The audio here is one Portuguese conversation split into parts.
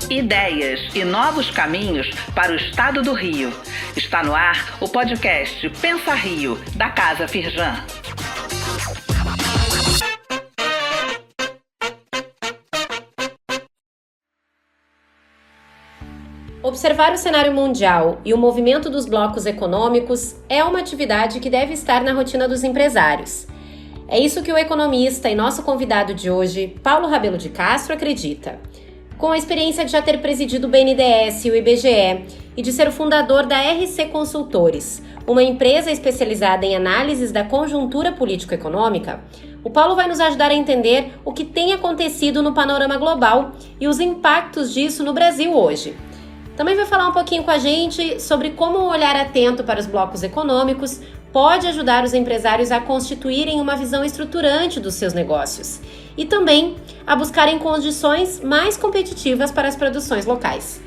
ideias e novos caminhos para o estado do Rio. Está no ar o podcast Pensa Rio, da Casa Firjan. Observar o cenário mundial e o movimento dos blocos econômicos é uma atividade que deve estar na rotina dos empresários. É isso que o economista e nosso convidado de hoje, Paulo Rabelo de Castro, acredita. Com a experiência de já ter presidido o BNDES e o IBGE e de ser o fundador da RC Consultores, uma empresa especializada em análises da conjuntura político-econômica, o Paulo vai nos ajudar a entender o que tem acontecido no panorama global e os impactos disso no Brasil hoje. Também vai falar um pouquinho com a gente sobre como um olhar atento para os blocos econômicos pode ajudar os empresários a constituírem uma visão estruturante dos seus negócios e também a buscarem condições mais competitivas para as produções locais.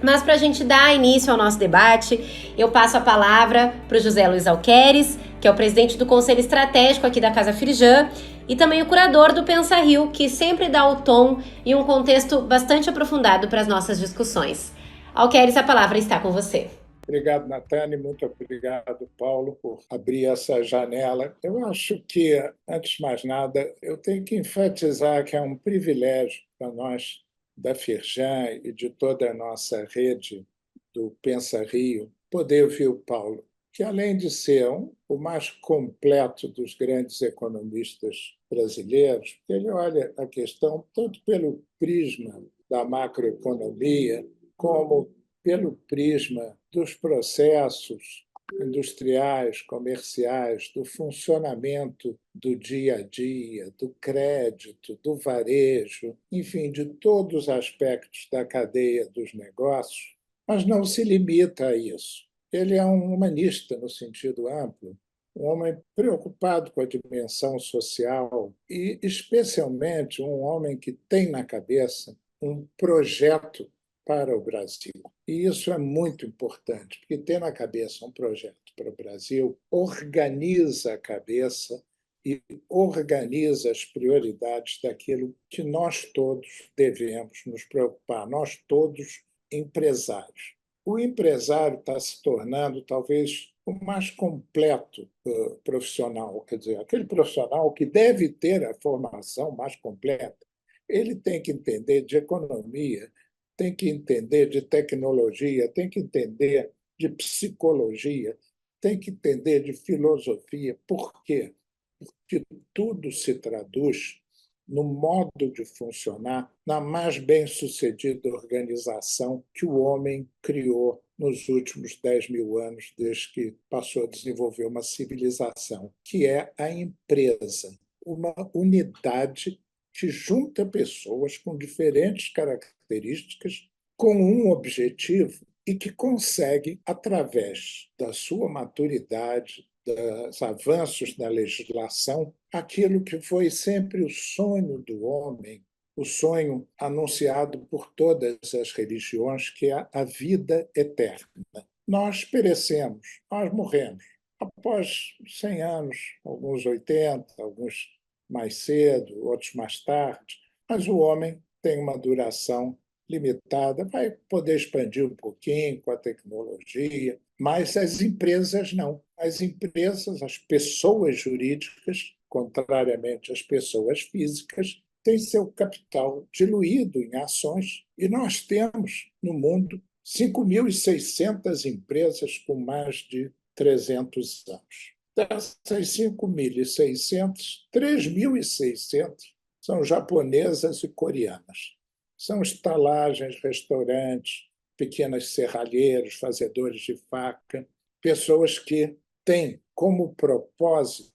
Mas para a gente dar início ao nosso debate, eu passo a palavra para o José Luiz Alqueires, que é o presidente do Conselho Estratégico aqui da Casa Firjan, e também o curador do Pensa Rio, que sempre dá o tom e um contexto bastante aprofundado para as nossas discussões. Alqueires, a palavra está com você. Obrigado, Natane. Muito obrigado, Paulo, por abrir essa janela. Eu acho que, antes de mais nada, eu tenho que enfatizar que é um privilégio para nós da Firjan e de toda a nossa rede do Pensa Rio poder ouvir o Paulo, que, além de ser o mais completo dos grandes economistas brasileiros, ele olha a questão tanto pelo prisma da macroeconomia, como pelo prisma dos processos industriais, comerciais, do funcionamento do dia a dia, do crédito, do varejo, enfim, de todos os aspectos da cadeia dos negócios, mas não se limita a isso. Ele é um humanista no sentido amplo, um homem preocupado com a dimensão social e, especialmente, um homem que tem na cabeça um projeto para o Brasil. E isso é muito importante, porque ter na cabeça um projeto para o Brasil organiza a cabeça e organiza as prioridades daquilo que nós todos devemos nos preocupar, nós todos empresários. O empresário está se tornando talvez o mais completo profissional, quer dizer, aquele profissional que deve ter a formação mais completa. Ele tem que entender de economia, tem que entender de tecnologia, tem que entender de psicologia, tem que entender de filosofia. Por quê? Porque tudo se traduz no modo de funcionar, na mais bem-sucedida organização que o homem criou nos últimos 10 mil anos, desde que passou a desenvolver uma civilização, que é a empresa, uma unidade que junta pessoas com diferentes características, com um objetivo e que consegue, através da sua maturidade, dos avanços na legislação, aquilo que foi sempre o sonho do homem, o sonho anunciado por todas as religiões, que é a vida eterna. Nós perecemos, nós morremos. Após 100 anos, alguns 80, alguns mais cedo, outros mais tarde, mas o homem tem uma duração limitada, vai poder expandir um pouquinho com a tecnologia, mas as empresas não. As empresas, as pessoas jurídicas, contrariamente às pessoas físicas, têm seu capital diluído em ações, e nós temos no mundo 5.600 empresas com mais de 300 anos. Dessas 5.600, 3.600 são japonesas e coreanas. São estalagens, restaurantes, pequenas serralheiros, fazedores de faca, pessoas que têm como propósito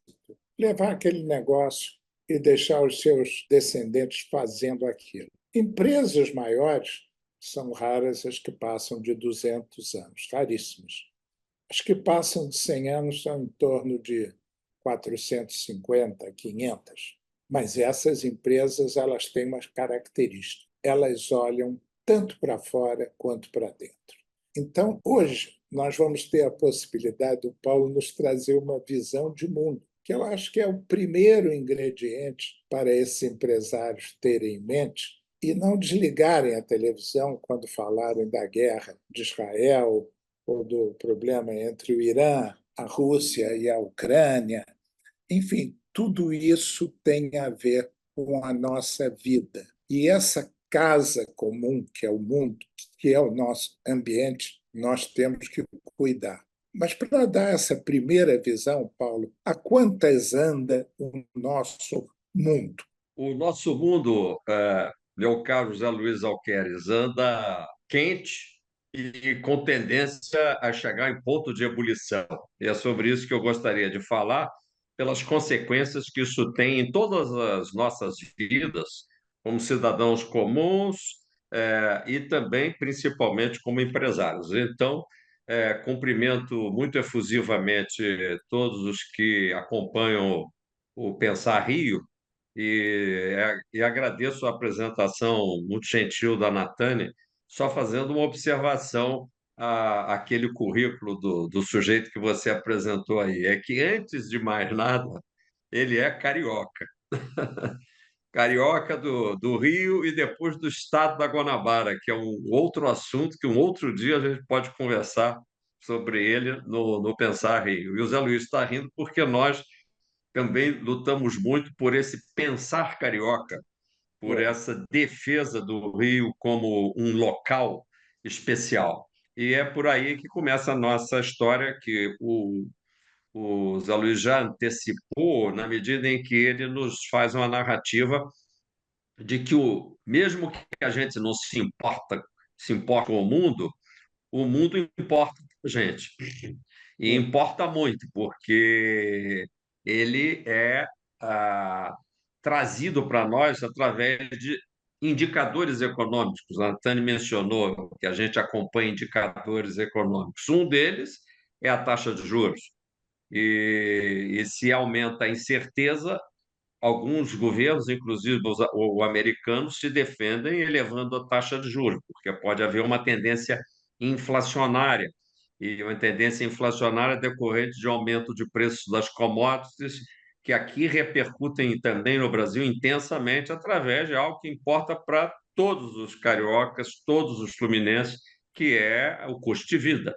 levar aquele negócio e deixar os seus descendentes fazendo aquilo. Empresas maiores são raras as que passam de 200 anos, raríssimas. As que passam de 100 anos são em torno de 450, 500. Mas essas empresas, elas têm uma característica. Elas olham tanto para fora quanto para dentro. Então, hoje, nós vamos ter a possibilidade do Paulo nos trazer uma visão de mundo, que eu acho que é o primeiro ingrediente para esses empresários terem em mente e não desligarem a televisão quando falarem da guerra de Israel ou do problema entre o Irã, a Rússia e a Ucrânia. Enfim, tudo isso tem a ver com a nossa vida. E essa casa comum, que é o mundo, que é o nosso ambiente, nós temos que cuidar. Mas para dar essa primeira visão, Paulo, a quantas anda o nosso mundo? O nosso mundo, meu caro José Luiz Alqueres, anda quente e com tendência a chegar em ponto de ebulição. E é sobre isso que eu gostaria de falar, pelas consequências que isso tem em todas as nossas vidas, como cidadãos comuns, e também, principalmente, como empresários. Então, cumprimento muito efusivamente todos os que acompanham o Pensar Rio, e agradeço a apresentação muito gentil da Natane, só fazendo uma observação àquele currículo do sujeito que você apresentou aí. É que, antes de mais nada, ele é carioca. Carioca do Rio e depois do estado da Guanabara, que é um outro assunto que um outro dia a gente pode conversar sobre ele no Pensar Rio. E o Zé Luiz está rindo porque nós também lutamos muito por esse pensar carioca, por É, essa defesa do Rio como um local especial. E é por aí que começa a nossa história, que o Zé Luiz já antecipou, na medida em que ele nos faz uma narrativa de que, mesmo que a gente não se importa com o mundo importa para a gente. E é, importa muito, porque ele é ah, trazido para nós através de indicadores econômicos. A Tânia mencionou que a gente acompanha indicadores econômicos. Um deles é a taxa de juros. E se aumenta a incerteza, alguns governos, inclusive o americano, se defendem elevando a taxa de juros, porque pode haver uma tendência inflacionária, e uma tendência inflacionária decorrente de aumento de preços das commodities, que aqui repercutem também no Brasil intensamente através de algo que importa para todos os cariocas, todos os fluminenses, que é o custo de vida.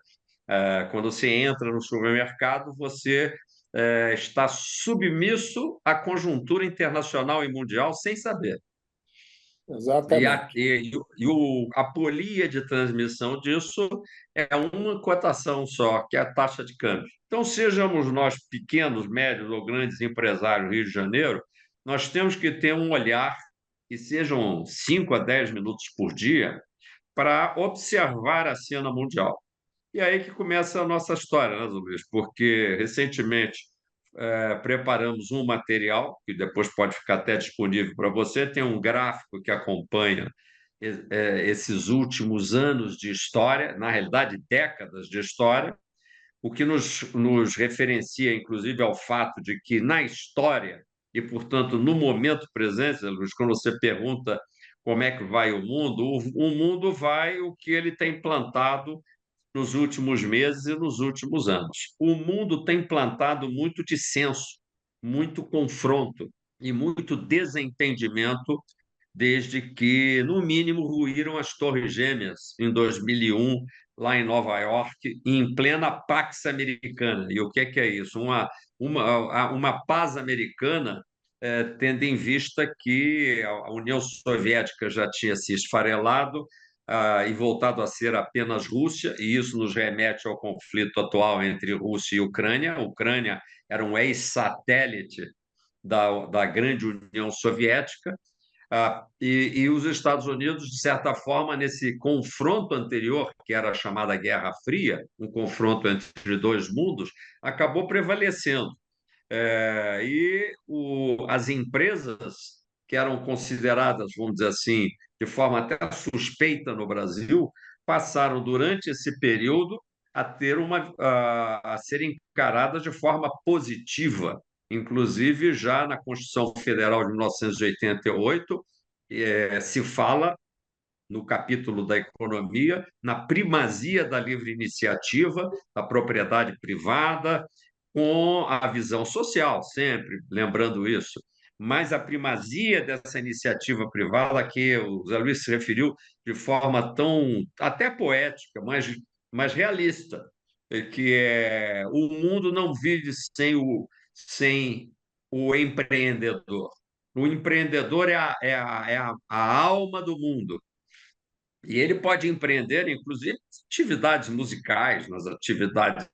Quando você entra no supermercado, você está submisso à conjuntura internacional e mundial sem saber. exatamente. A polia de transmissão disso é uma cotação só, que é a taxa de câmbio. Então, sejamos nós pequenos, médios ou grandes empresários do Rio de Janeiro, nós temos que ter um olhar, que sejam 5 a 10 minutos por dia, para observar a cena mundial. E aí que começa a nossa história, né, Luiz? Porque recentemente preparamos um material, que depois pode ficar até disponível para você, tem um gráfico que acompanha esses últimos anos de história, na realidade, décadas de história, o que nos referencia, inclusive, ao fato de que na história, e, portanto, no momento presente, Luiz, quando você pergunta como é que vai o mundo vai o que ele tem plantado nos últimos meses e nos últimos anos. O mundo tem plantado muito dissenso, muito confronto e muito desentendimento desde que, no mínimo, ruíram as Torres Gêmeas em 2001, lá em Nova York, em plena Pax Americana. E o que é isso? Uma paz americana, tendo em vista que a União Soviética já tinha se esfarelado, e voltado a ser apenas Rússia, e isso nos remete ao conflito atual entre Rússia e Ucrânia. A Ucrânia era um ex-satélite da grande União Soviética, e os Estados Unidos, de certa forma, nesse confronto anterior, que era a chamada Guerra Fria, um confronto entre dois mundos, acabou prevalecendo. As empresas que eram consideradas, vamos dizer assim, de forma até suspeita no Brasil, passaram durante esse período a serem encaradas de forma positiva. Inclusive, já na Constituição Federal de 1988, se fala, no capítulo da economia, na primazia da livre iniciativa, da propriedade privada, com a visão social, sempre lembrando isso. mas a primazia dessa iniciativa privada, que o Zé Luiz se referiu de forma tão até poética, mas realista, que é o mundo não vive sem o empreendedor. O empreendedor é a alma do mundo. E ele pode empreender, inclusive, atividades musicais, nas atividades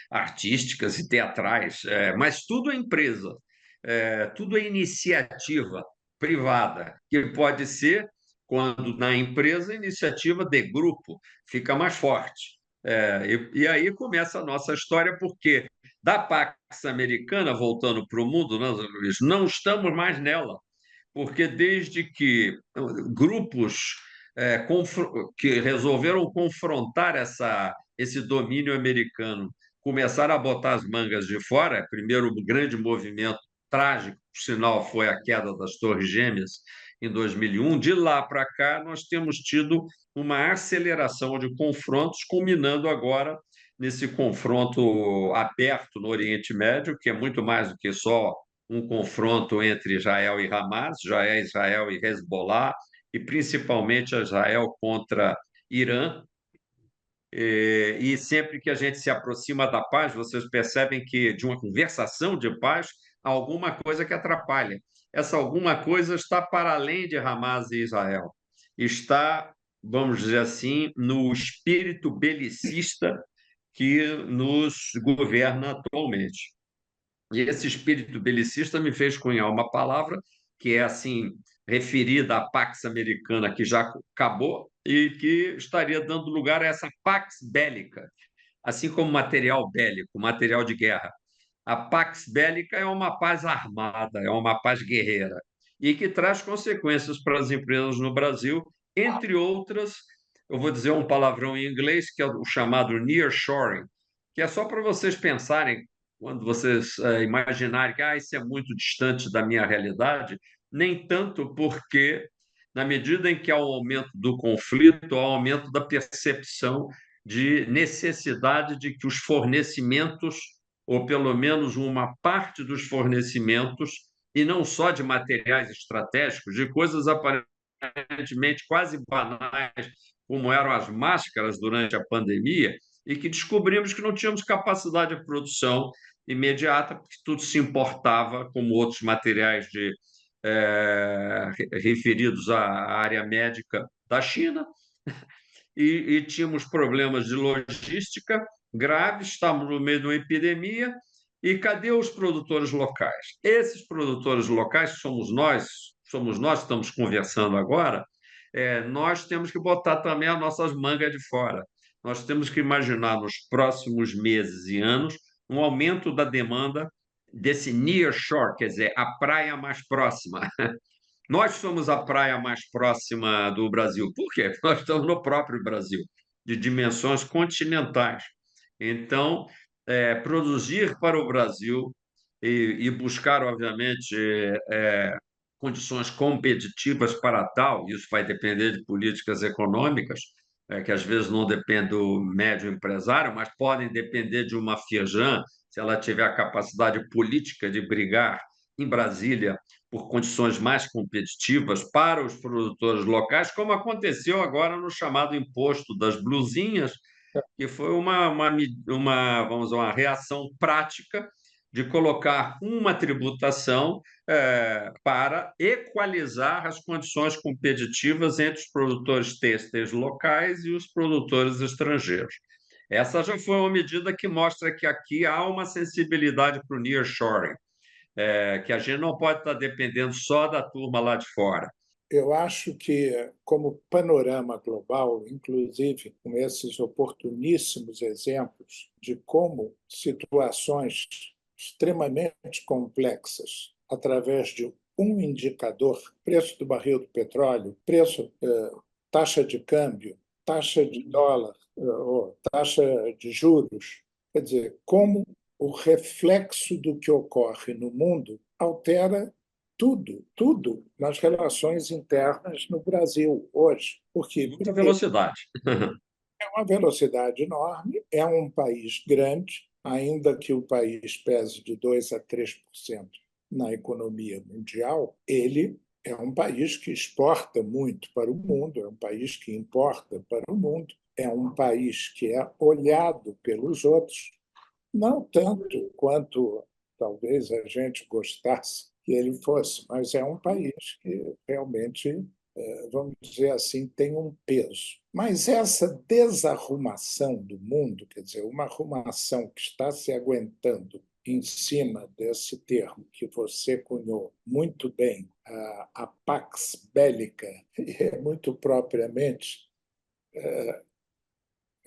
artísticas e teatrais, mas tudo é empresa, tudo é iniciativa privada, que pode ser, quando na empresa, iniciativa de grupo, fica mais forte. E aí começa a nossa história, porque da Pax Americana, voltando para o mundo, nós, Luiz, não estamos mais nela, porque desde que grupos que resolveram confrontar esse domínio americano começaram a botar as mangas de fora, primeiro o grande movimento trágico, por sinal, foi a queda das Torres Gêmeas em 2001. De lá para cá, nós temos tido uma aceleração de confrontos, culminando agora nesse confronto aberto no Oriente Médio, que é muito mais do que só um confronto entre Israel e Hamas, já é Israel e Hezbollah, e principalmente Israel contra Irã. E sempre que a gente se aproxima da paz, vocês percebem que de uma conversação de paz, há alguma coisa que atrapalha. Essa alguma coisa está para além de Hamas e Israel. Está, vamos dizer assim, no espírito belicista que nos governa atualmente. E esse espírito belicista me fez cunhar uma palavra que é assim referida à Pax Americana, que já acabou e que estaria dando lugar a essa Pax Bélica, assim como material bélico, material de guerra. A Pax Bélica é uma paz armada, é uma paz guerreira, e que traz consequências para as empresas no Brasil, entre outras, eu vou dizer um palavrão em inglês, que é o chamado nearshoring, que é só para vocês pensarem, quando vocês imaginarem que isso é muito distante da minha realidade, nem tanto, porque, na medida em que há um aumento do conflito, há um aumento da percepção de necessidade de que os fornecimentos, ou pelo menos uma parte dos fornecimentos, e não só de materiais estratégicos, de coisas aparentemente quase banais, como eram as máscaras durante a pandemia, e que descobrimos que não tínhamos capacidade de produção imediata, porque tudo se importava, como outros materiais referidos à área médica da China, e tínhamos problemas de logística graves, estávamos no meio de uma epidemia, e cadê os produtores locais? Esses produtores locais somos nós que estamos conversando agora, nós temos que botar também as nossas mangas de fora. Nós temos que imaginar nos próximos meses e anos um aumento da demanda desse nearshore, quer dizer, a praia mais próxima. Nós somos a praia mais próxima do Brasil. Por quê? Nós estamos no próprio Brasil, de dimensões continentais. Então, produzir para o Brasil e buscar, obviamente, condições competitivas para tal, isso vai depender de políticas econômicas, que às vezes não dependem do médio empresário, mas podem depender de uma Fijan, se ela tiver a capacidade política de brigar em Brasília por condições mais competitivas para os produtores locais, como aconteceu agora no chamado imposto das blusinhas, que foi vamos dizer, uma reação prática de colocar uma tributação para equalizar as condições competitivas entre os produtores têxteis locais e os produtores estrangeiros. Essa já foi uma medida que mostra que aqui há uma sensibilidade para o nearshoring, que a gente não pode estar dependendo só da turma lá de fora. Eu acho que, como panorama global, inclusive com esses oportuníssimos exemplos de como situações extremamente complexas, através de um indicador, preço do barril do petróleo, taxa de câmbio, taxa de dólar, taxa de juros, quer dizer, como o reflexo do que ocorre no mundo altera tudo nas relações internas no Brasil hoje. Porque muita velocidade. É uma velocidade enorme, é um país grande, ainda que o país pese de 2% a 3% na economia mundial, ele é um país que exporta muito para o mundo, é um país que importa para o mundo, é um país que é olhado pelos outros, não tanto quanto talvez a gente gostasse que ele fosse, mas é um país que realmente, vamos dizer assim, tem um peso. Mas essa desarrumação do mundo, quer dizer, uma arrumação que está se aguentando em cima desse termo que você cunhou muito bem, a pax bélica, e é muito propriamente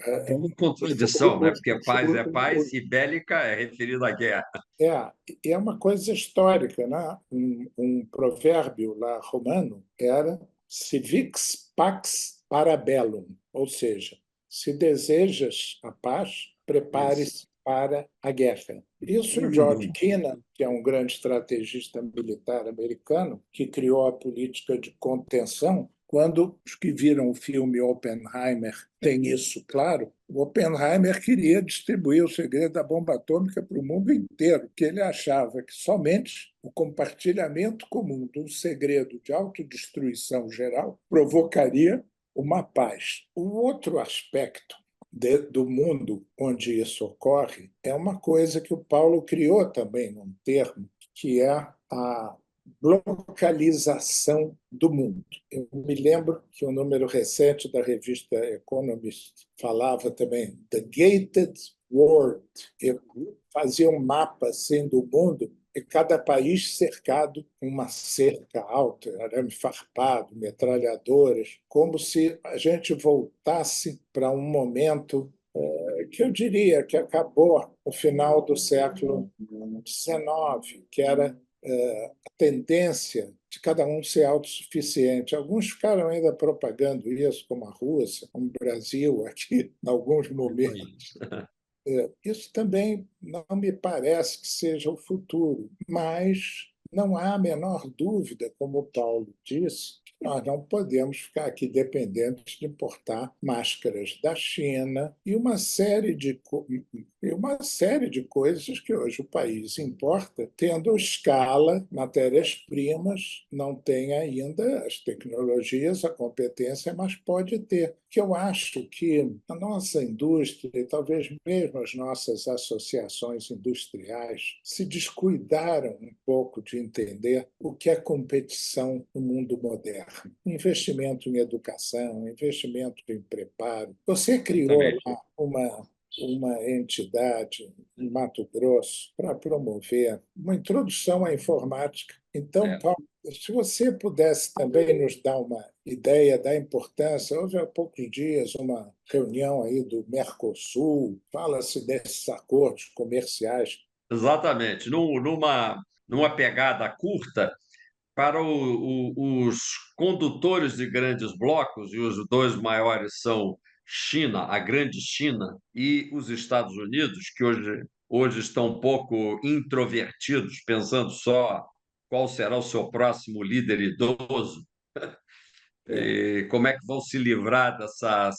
É uma contradição, né? Porque paz é paz e bélica é referido à guerra. é, é uma coisa histórica, né? Um provérbio lá romano era "si vix pax para bellum", ou seja, se desejas a paz, Isso. prepare-se para a guerra. Isso o George Uhum. Kennan, que é um grande estrategista militar americano, que criou a política de contenção, quando os que viram o filme Oppenheimer têm isso claro, o Oppenheimer queria distribuir o segredo da bomba atômica para o mundo inteiro, porque ele achava que somente o compartilhamento comum de um segredo de autodestruição geral provocaria uma paz. O outro aspecto do mundo onde isso ocorre é uma coisa que o Paulo criou também, um termo, que é a localização do mundo. Eu me lembro que um número recente da revista Economist falava também The Gated World. Eu fazia um mapa assim do mundo e cada país cercado com uma cerca alta, arame farpado, metralhadoras, como se a gente voltasse para um momento que eu diria que acabou no final do século XIX, que era a tendência de cada um ser autossuficiente. Alguns ficaram ainda propagando isso, como a Rússia, como o Brasil, aqui, em alguns momentos. Isso também não me parece que seja o futuro, mas não há a menor dúvida, como o Paulo disse, que nós não podemos ficar aqui dependentes de importar máscaras da China e uma série de coisas que hoje o país importa, tendo escala, matérias-primas, não tem ainda as tecnologias, a competência, mas pode ter. Que eu acho que a nossa indústria, e talvez mesmo as nossas associações industriais, se descuidaram um pouco de entender o que é competição no mundo moderno. Investimento em educação, investimento em preparo. Você criou Exatamente. lá uma entidade em Mato Grosso para promover uma introdução à informática. Então, É. Paulo, se você pudesse também nos dar uma ideia da importância, houve há poucos dias uma reunião aí do Mercosul, fala-se desses acordos comerciais. Exatamente. Numa pegada curta, para os condutores de grandes blocos, e os dois maiores são China, a grande China, e os Estados Unidos, que hoje estão um pouco introvertidos, pensando só qual será o seu próximo líder idoso, É, e como é que vão se livrar dessa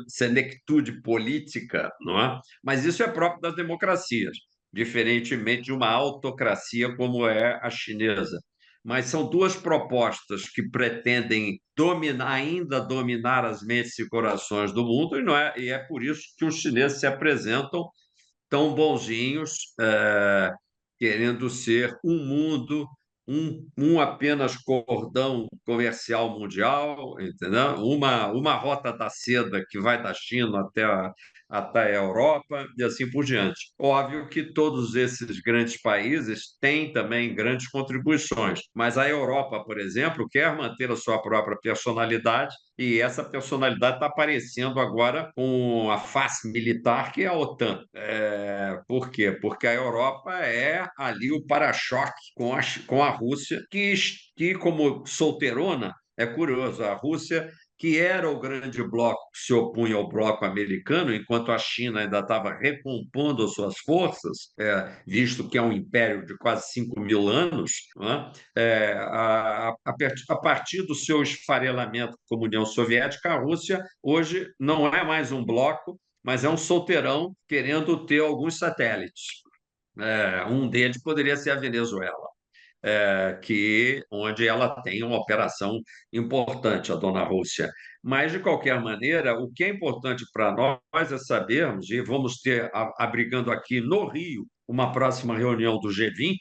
senectude política, não é? Mas isso é próprio das democracias, diferentemente de uma autocracia como é a chinesa. Mas são duas propostas que pretendem ainda dominar as mentes e corações do mundo, e é por isso que os chineses se apresentam tão bonzinhos, querendo ser um mundo, um apenas cordão comercial mundial, entendeu? Uma rota da seda que vai da China até a Europa e assim por diante. Óbvio que todos esses grandes países têm também grandes contribuições, mas a Europa, por exemplo, quer manter a sua própria personalidade e essa personalidade está aparecendo agora com a face militar, que é a OTAN. Por quê? Porque a Europa é ali o para-choque com a Rússia, que, como solteirona, é curioso, a Rússia, que era o grande bloco que se opunha ao bloco americano, enquanto a China ainda estava recompondo as suas forças, visto que é um império de quase 5.000 anos, né? A partir do seu esfarelamento como União Soviética, a Rússia hoje não é mais um bloco, mas é um solteirão querendo ter alguns satélites. Um deles poderia ser a Venezuela. onde ela tem uma operação importante, a dona Rússia. Mas, de qualquer maneira, o que é importante para nós é sabermos, e vamos ter, abrigando aqui no Rio, uma próxima reunião do G20,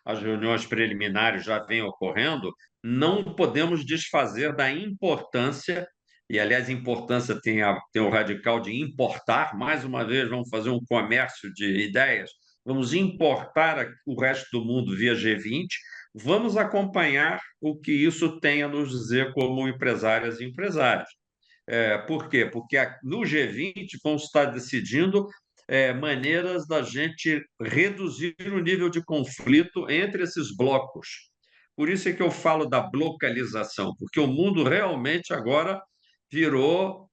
as reuniões preliminares já vêm ocorrendo, não podemos desfazer da importância, e, aliás, importância tem o radical de importar, mais uma vez, vamos fazer um comércio de ideias, vamos importar o resto do mundo via G20, vamos acompanhar o que isso tem a nos dizer como empresárias e empresários. Por quê? Porque no G20 vão estar decidindo maneiras da gente reduzir o nível de conflito entre esses blocos. Por isso é que eu falo da blocalização, porque o mundo realmente agora virou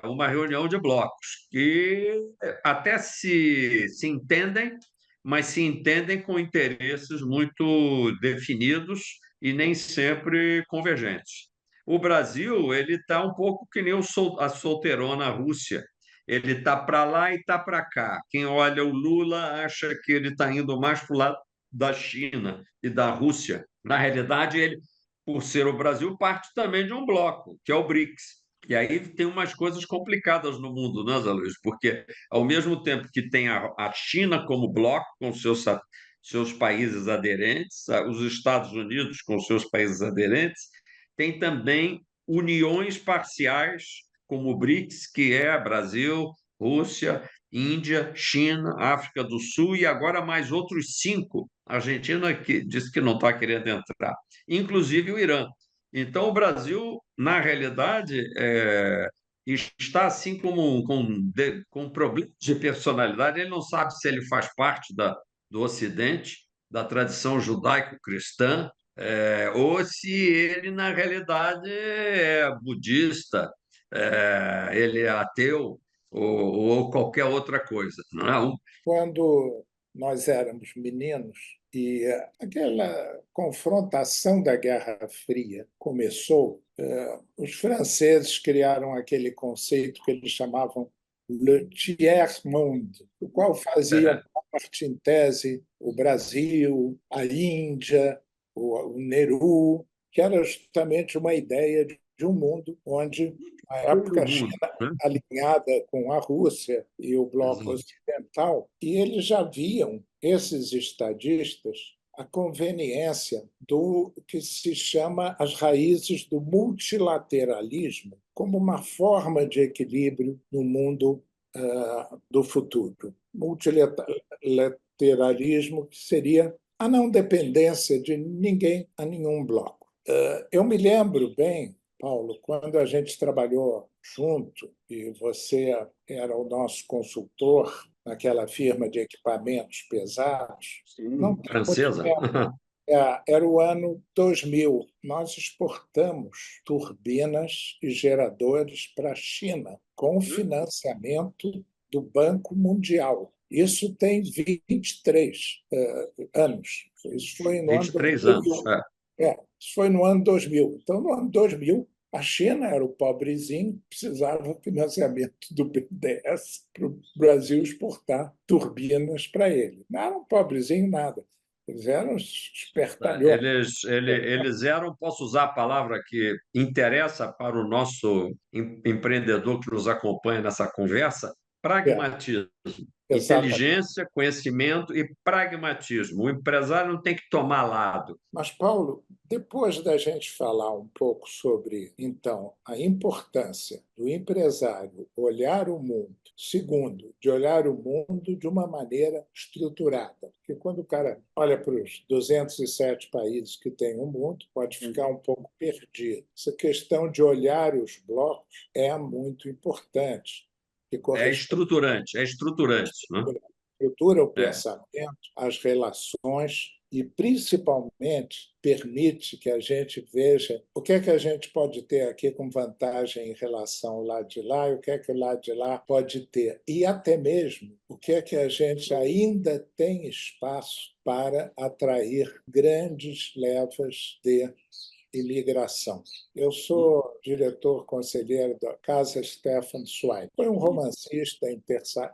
uma reunião de blocos, que até se entendem, mas se entendem com interesses muito definidos e nem sempre convergentes. O Brasil ele está um pouco que nem a solteirona Rússia. Ele está para lá e está para cá. Quem olha o Lula acha que ele está indo mais para o lado da China e da Rússia. Na realidade, ele, por ser o Brasil, parte também de um bloco, que é o BRICS. E aí tem umas coisas complicadas no mundo, né, Zé Luiz? Porque, ao mesmo tempo que tem a China como bloco, com seus países aderentes, os Estados Unidos com seus países aderentes, tem também uniões parciais, como o BRICS, que é Brasil, Rússia, Índia, China, África do Sul e agora mais outros 5. A Argentina que disse que não está querendo entrar, inclusive o Irã. Então, o Brasil, na realidade, está assim com problemas de personalidade. Ele não sabe se ele faz parte do Ocidente, da tradição judaico-cristã, ou se ele, na realidade, é budista, ele é ateu ou qualquer outra coisa. Não é? Quando nós éramos meninos e aquela confrontação da Guerra Fria começou, os franceses criaram aquele conceito que eles chamavam le tiers-monde, o qual fazia parte, em tese, o Brasil, a Índia, o Nehru, que era justamente uma ideia de um mundo onde, na época, Todo a China mundo. Né? alinhada com a Rússia e o bloco Exato. ocidental, e eles já viam, esses estadistas, a conveniência do que se chama as raízes do multilateralismo como uma forma de equilíbrio no mundo do futuro. Multilateralismo que seria a não dependência de ninguém a nenhum bloco. Eu me lembro bem, Paulo, quando a gente trabalhou junto e você era o nosso consultor naquela firma de equipamentos pesados, não tem muito Francesa. tempo. Era o ano 2000. Nós exportamos turbinas e geradores para a China com o financiamento do Banco Mundial. Isso tem 23 anos. Isso foi no ano 23 anos. 2000. Isso foi no ano 2000. Então, no ano 2000, a China era o pobrezinho, precisava do financiamento do BNDES para o Brasil exportar turbinas para ele. Não era um pobrezinho nada. Eles eram espertalhões. Eles eram, posso usar a palavra que interessa para o nosso empreendedor que nos acompanha nessa conversa, É, pragmatismo. exatamente. Inteligência, conhecimento e pragmatismo. O empresário não tem que tomar lado. Mas, Paulo, depois da gente falar um pouco sobre, então, a importância do empresário olhar o mundo, segundo, de olhar o mundo de uma maneira estruturada, porque quando o cara olha para os 207 países que tem o mundo, pode ficar um pouco perdido. Essa questão de olhar os blocos é muito importante, que É corresponde estruturante, é estruturante. Né? estrutura o É. pensamento, as relações e, principalmente, permite que a gente veja o que é que a gente pode ter aqui com vantagem em relação ao lado de lá e o que é que o lado de lá pode ter. E até mesmo o que é que a gente ainda tem espaço para atrair grandes levas de imigração. Eu sou diretor conselheiro da Casa Stefan Zweig. Foi um romancista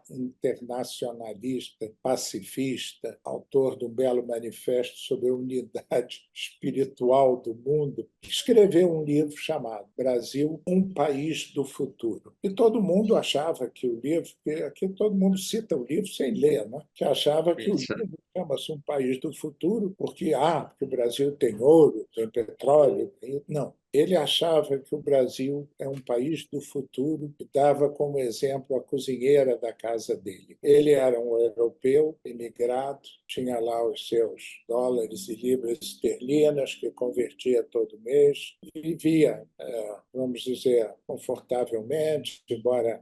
internacionalista, pacifista, autor de um belo manifesto sobre a unidade espiritual do mundo, que escreveu um livro chamado Brasil, um país do futuro. E todo mundo achava que o livro, porque aqui todo mundo cita o livro sem ler, né? Que achava que o livro chama-se Um País do Futuro porque o Brasil tem ouro, tem petróleo. Não. Ele achava que o Brasil é um país do futuro e dava como exemplo a cozinheira da casa dele. Ele era um europeu, imigrado, tinha lá os seus dólares e libras esterlinas que convertia todo mês, vivia, vamos dizer, confortavelmente, embora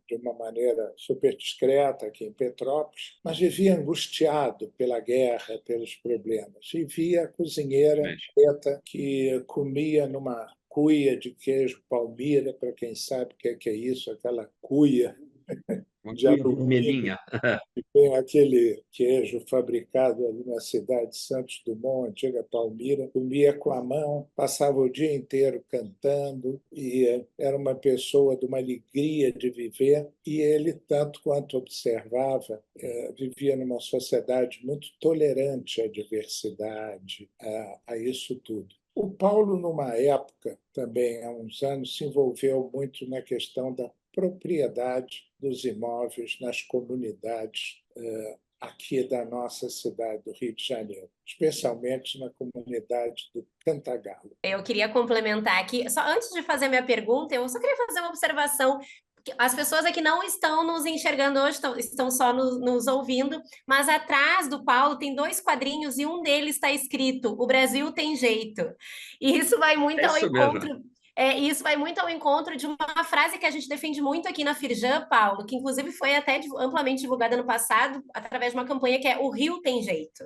de uma maneira super discreta aqui em Petrópolis, mas vivia angustiado pela guerra, pelos problemas. E via a cozinheira preta que comia numa cuia de queijo Palmira, para quem sabe o que é isso, aquela cuia de alumínio. Vermelhinha. Tem aquele queijo fabricado ali na cidade de Santos Dumont, antiga Palmira, comia com a mão, passava o dia inteiro cantando e era uma pessoa de uma alegria de viver. E ele, tanto quanto observava, vivia numa sociedade muito tolerante à diversidade, a isso tudo. O Paulo, numa época, também há uns anos, se envolveu muito na questão da propriedade dos imóveis nas comunidades aqui da nossa cidade, do Rio de Janeiro, especialmente na comunidade do Cantagalo. Eu queria complementar aqui, só antes de fazer minha pergunta, eu só queria fazer uma observação. As pessoas aqui não estão nos enxergando hoje, estão só nos ouvindo, mas atrás do Paulo tem 2 quadrinhos e um deles está escrito: O Brasil tem jeito. E isso vai muito ao encontro. Isso vai muito ao encontro de uma frase que a gente defende muito aqui na Firjan, Paulo, que inclusive foi até amplamente divulgada no passado, através de uma campanha que é O Rio Tem Jeito.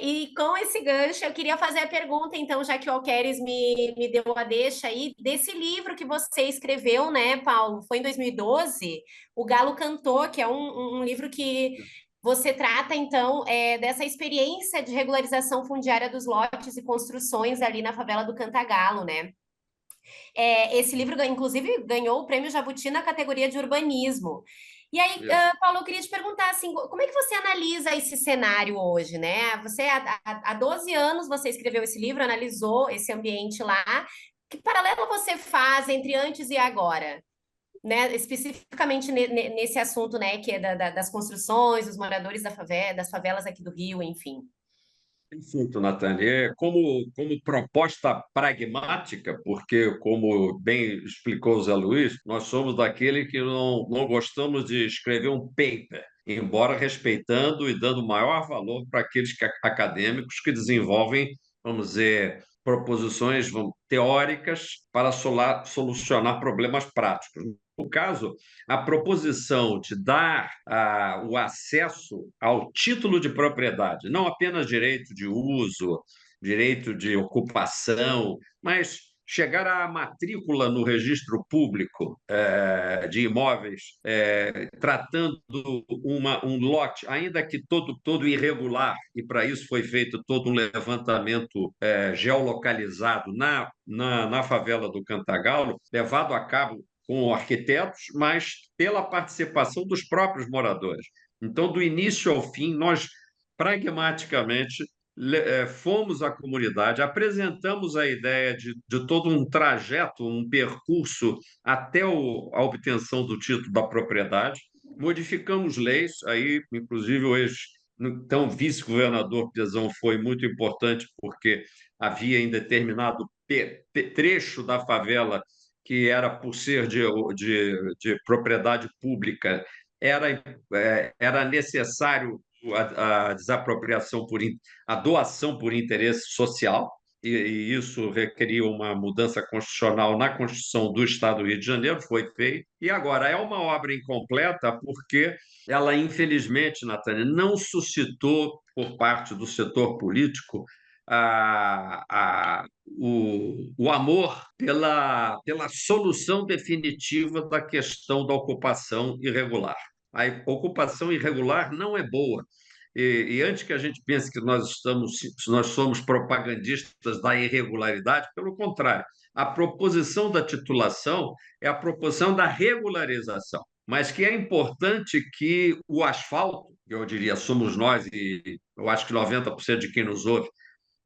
E com esse gancho, eu queria fazer a pergunta, então, já que o Alqueires me deu a deixa aí, desse livro que você escreveu, né, Paulo? Foi em 2012, O Galo Cantou, que é um livro que você trata, então, dessa experiência de regularização fundiária dos lotes e construções ali na favela do Cantagalo, né? Esse livro, inclusive, ganhou o Prêmio Jabuti na categoria de urbanismo. E aí, Paulo, eu queria te perguntar, assim, como é que você analisa esse cenário hoje, né? Você, há 12 anos, você escreveu esse livro, analisou esse ambiente lá. Que paralelo você faz entre antes e agora? Né? Especificamente nesse assunto, né, que é das construções, dos moradores das favelas aqui do Rio, enfim. Perfeito, Natânia. Como proposta pragmática, porque, como bem explicou o Zé Luiz, nós somos daquele que não gostamos de escrever um paper, embora respeitando e dando maior valor para aqueles acadêmicos que desenvolvem, vamos dizer, proposições teóricas para solucionar problemas práticos. No caso, a proposição de dar o acesso ao título de propriedade, não apenas direito de uso, direito de ocupação, mas chegar à matrícula no registro público de imóveis, tratando um lote, ainda que todo irregular, e para isso foi feito todo um levantamento geolocalizado na favela do Cantagalo, levado a cabo com arquitetos, mas pela participação dos próprios moradores. Então, do início ao fim, nós pragmaticamente fomos à comunidade, apresentamos a ideia de todo um trajeto, um percurso até a obtenção do título da propriedade, modificamos leis, aí, inclusive, o então vice-governador Pezão foi muito importante, porque havia em determinado trecho da favela que era por ser de propriedade pública, era necessário a desapropriação a doação por interesse social, e isso requeria uma mudança constitucional na Constituição do Estado do Rio de Janeiro, foi feito, e agora é uma obra incompleta porque ela, infelizmente, Natânia, não suscitou por parte do setor político o amor pela solução definitiva da questão da ocupação irregular. A ocupação irregular não é boa. E antes que a gente pense que nós somos propagandistas da irregularidade, pelo contrário, a proposição da titulação é a proposição da regularização, mas que é importante que o asfalto, eu diria, somos nós, e eu acho que 90% de quem nos ouve,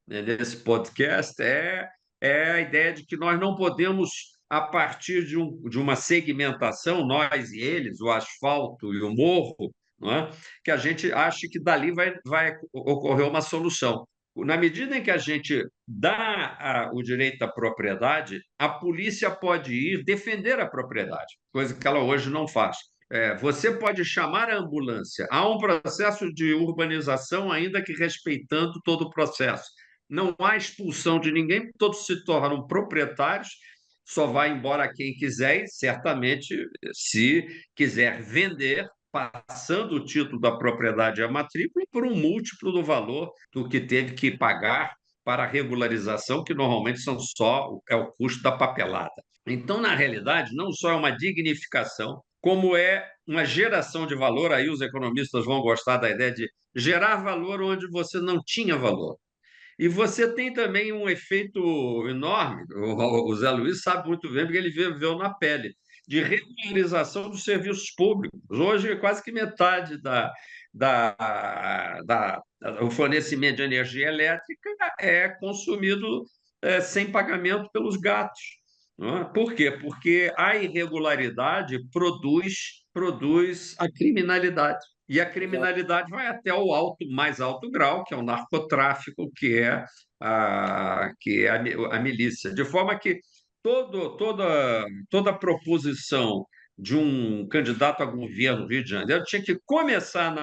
né, nesse podcast, é a ideia de que nós não podemos, a partir de uma segmentação, nós e eles, o asfalto e o morro, não é? Que a gente ache que dali vai ocorrer uma solução. Na medida em que a gente dá o direito à propriedade, a polícia pode ir defender a propriedade, coisa que ela hoje não faz. Você pode chamar a ambulância. Há um processo de urbanização, ainda que respeitando todo o processo. Não há expulsão de ninguém, todos se tornam proprietários, só vai embora quem quiser, e certamente, se quiser vender, passando o título da propriedade à matrícula por um múltiplo do valor do que teve que pagar para a regularização, que normalmente é o custo da papelada. Então, na realidade, não só é uma dignificação, como é uma geração de valor, aí os economistas vão gostar da ideia de gerar valor onde você não tinha valor. E você tem também um efeito enorme, o Zé Luiz sabe muito bem, porque ele viveu na pele, de regularização dos serviços públicos. Hoje, quase que metade o fornecimento de energia elétrica é consumido sem pagamento pelos gatos. Não é? Por quê? Porque a irregularidade produz a criminalidade. E a criminalidade vai até o mais alto grau, que é o narcotráfico, que é a milícia. De forma que toda proposição de um candidato a governo do Rio de Janeiro tinha que começar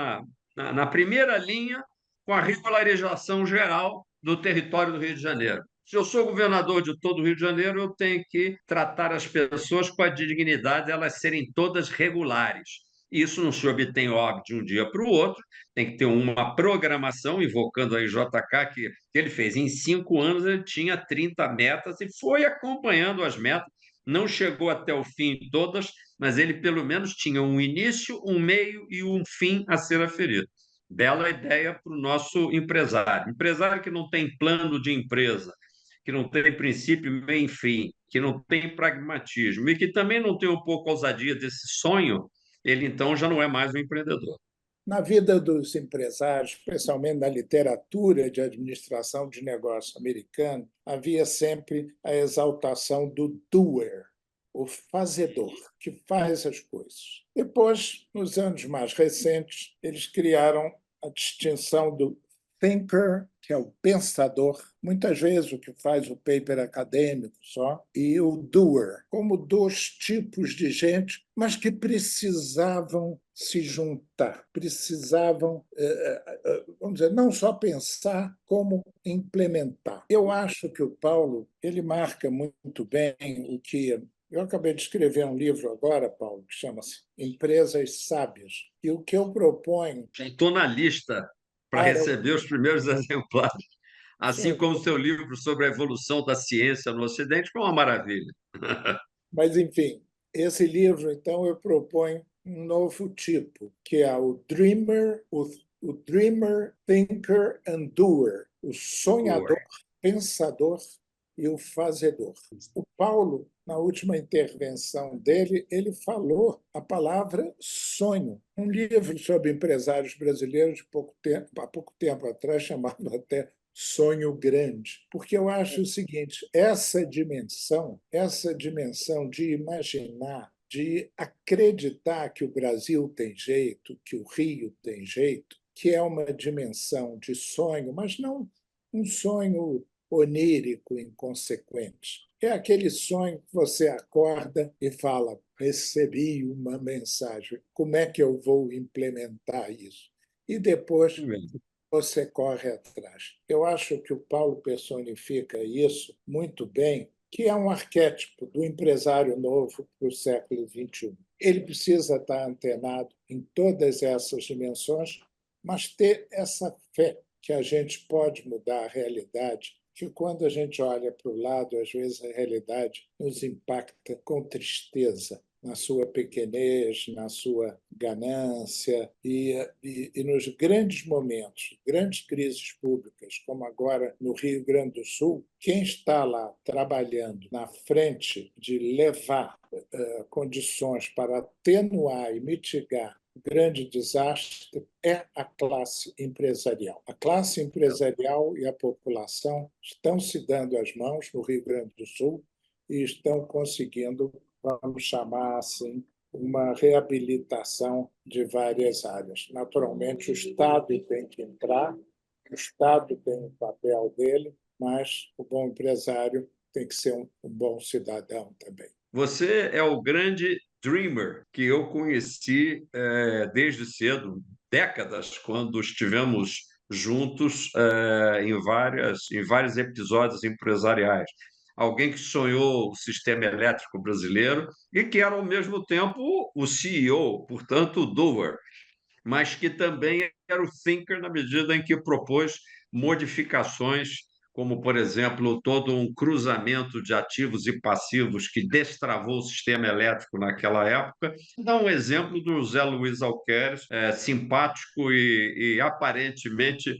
na primeira linha com a regularização geral do território do Rio de Janeiro. Se eu sou governador de todo o Rio de Janeiro, eu tenho que tratar as pessoas com a dignidade de elas serem todas regulares. Isso não se obtém, óbvio, de um dia para o outro, tem que ter uma programação, invocando aí JK, que ele fez. Em 5 anos, ele tinha 30 metas e foi acompanhando as metas. Não chegou até o fim todas, mas ele pelo menos tinha um início, um meio e um fim a ser aferido. Bela ideia para o nosso empresário. Empresário que não tem plano de empresa, que não tem princípio, meio e fim, que não tem pragmatismo e que também não tem um pouco a ousadia desse sonho, ele então já não é mais um empreendedor. Na vida dos empresários, especialmente na literatura de administração de negócio americano, havia sempre a exaltação do doer, o fazedor, que faz as coisas. Depois, nos anos mais recentes, eles criaram a distinção do thinker, que é o pensador, muitas vezes o que faz o paper acadêmico só, e o doer, como dois tipos de gente, mas que precisavam se juntar, precisavam, vamos dizer, não só pensar, como implementar. Eu acho que o Paulo ele marca muito bem o que... Eu acabei de escrever um livro agora, Paulo, que chama-se Empresas Sábias. E o que eu proponho... Já estou na lista para receber os primeiros exemplares. Assim Sim, como o seu livro sobre a evolução da ciência no Ocidente, que é uma maravilha. mas, enfim, esse livro, então, eu proponho um novo tipo, que é o dreamer, o dreamer, thinker and doer, o sonhador, pensador e o fazedor. O Paulo, na última intervenção dele, ele falou a palavra sonho. Um livro sobre empresários brasileiros há pouco tempo atrás chamava até Sonho Grande, porque eu acho o seguinte, essa dimensão de imaginar, de acreditar que o Brasil tem jeito, que o Rio tem jeito, que é uma dimensão de sonho, mas não um sonho onírico, inconsequente. É aquele sonho que você acorda e fala, recebi uma mensagem, como é que eu vou implementar isso? E depois você corre atrás. Eu acho que o Paulo personifica isso muito bem, que é um arquétipo do empresário novo para o século XXI. Ele precisa estar antenado em todas essas dimensões, mas ter essa fé que a gente pode mudar a realidade, que quando a gente olha para o lado, às vezes a realidade nos impacta com tristeza. na sua pequenez, na sua ganância, e nos grandes momentos, grandes crises públicas, como agora no Rio Grande do Sul, quem está lá trabalhando na frente de levar condições para atenuar e mitigar o grande desastre é a classe empresarial. A classe empresarial e a população estão se dando as mãos no Rio Grande do Sul e estão conseguindo, vamos chamar assim, uma reabilitação de várias áreas. Naturalmente, o Estado tem que entrar, o Estado tem o papel dele, mas o bom empresário tem que ser um bom cidadão também. Você é o grande dreamer que eu conheci desde cedo, décadas, quando estivemos juntos em vários episódios empresariais. Alguém que sonhou o sistema elétrico brasileiro e que era, ao mesmo tempo, o CEO, portanto, o doer, mas que também era o thinker na medida em que propôs modificações, como, por exemplo, todo um cruzamento de ativos e passivos que destravou o sistema elétrico naquela época. Dá um exemplo do José Luiz Alqueires, simpático e aparentemente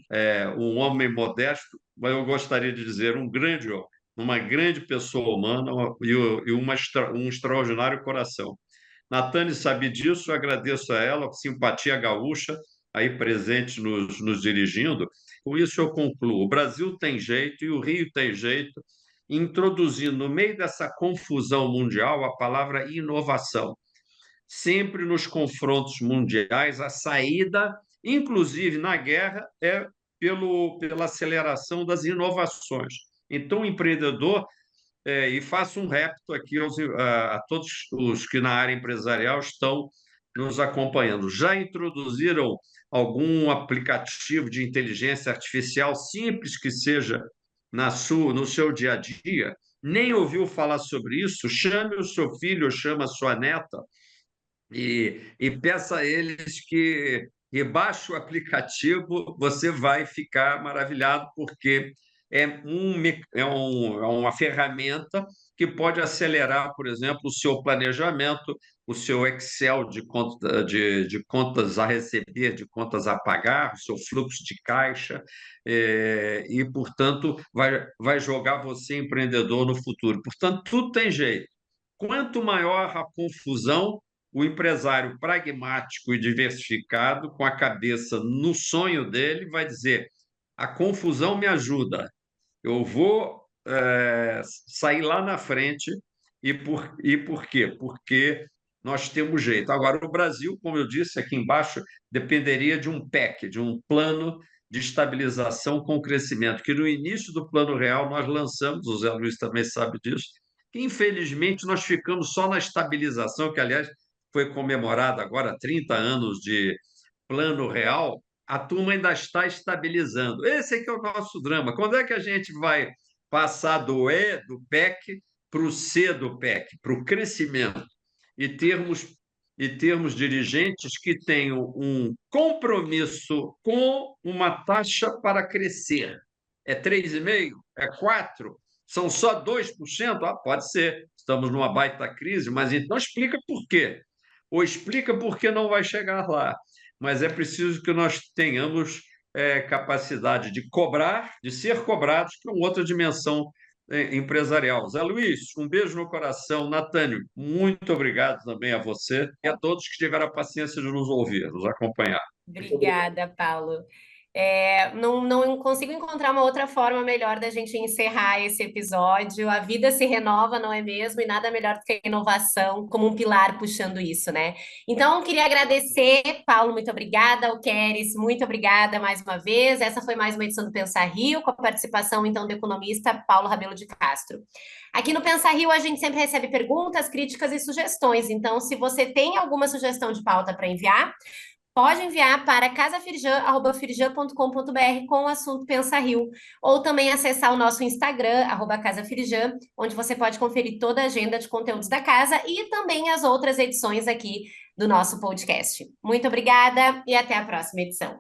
um homem modesto, mas eu gostaria de dizer um grande homem, uma grande pessoa humana e um extraordinário coração. Natane sabe disso, agradeço a ela, simpatia gaúcha, aí presente nos dirigindo. Com isso, eu concluo: o Brasil tem jeito e o Rio tem jeito, introduzindo no meio dessa confusão mundial a palavra inovação. Sempre nos confrontos mundiais, a saída, inclusive na guerra, é pela aceleração das inovações. Então, o empreendedor e faço um repto aqui a todos os que na área empresarial estão nos acompanhando. Já introduziram algum aplicativo de inteligência artificial, simples que seja, no seu dia a dia? Nem ouviu falar sobre isso? Chame o seu filho, chame a sua neta e peça a eles que baixe o aplicativo, você vai ficar maravilhado, porque é uma ferramenta que pode acelerar, por exemplo, o seu planejamento, o seu Excel de contas a receber, de contas a pagar, o seu fluxo de caixa, e, portanto, vai jogar você empreendedor no futuro. Portanto, tudo tem jeito. Quanto maior a confusão, o empresário pragmático e diversificado, com a cabeça no sonho dele, vai dizer: a confusão me ajuda, eu vou sair lá na frente. E por quê? Porque nós temos jeito. Agora, o Brasil, como eu disse aqui embaixo, dependeria de um PEC, de um plano de estabilização com crescimento, que no início do Plano Real nós lançamos, o Zé Luiz também sabe disso, que infelizmente nós ficamos só na estabilização, que aliás foi comemorada agora 30 anos de Plano Real. A turma ainda está estabilizando. Esse é que é o nosso drama. Quando é que a gente vai passar do do PEC, para o C do PEC, para o crescimento, e termos dirigentes que tenham um compromisso com uma taxa para crescer? É 3,5%? É 4%? São só 2%? Pode ser, estamos numa baita crise, mas então explica por quê. Ou explica por que não vai chegar lá. Mas é preciso que nós tenhamos capacidade de cobrar, de ser cobrados, que é uma outra dimensão empresarial. Zé Luiz, um beijo no coração. Natânio, muito obrigado também a você e a todos que tiveram a paciência de nos ouvir, nos acompanhar. Obrigada, Paulo. Não consigo encontrar uma outra forma melhor da gente encerrar esse episódio. A vida se renova, não é mesmo? E nada melhor do que a inovação como um pilar puxando isso, né? Então, queria agradecer, Paulo, muito obrigada. Alqueires, muito obrigada mais uma vez. Essa foi mais uma edição do Pensar Rio, com a participação, então, do economista Paulo Rabelo de Castro. Aqui no Pensar Rio, a gente sempre recebe perguntas, críticas e sugestões. Então, se você tem alguma sugestão de pauta para enviar, pode enviar para casafirjan@firjan.com.br com o assunto Pensa Rio, ou também acessar o nosso Instagram, @casafirjan, onde você pode conferir toda a agenda de conteúdos da casa e também as outras edições aqui do nosso podcast. Muito obrigada e até a próxima edição.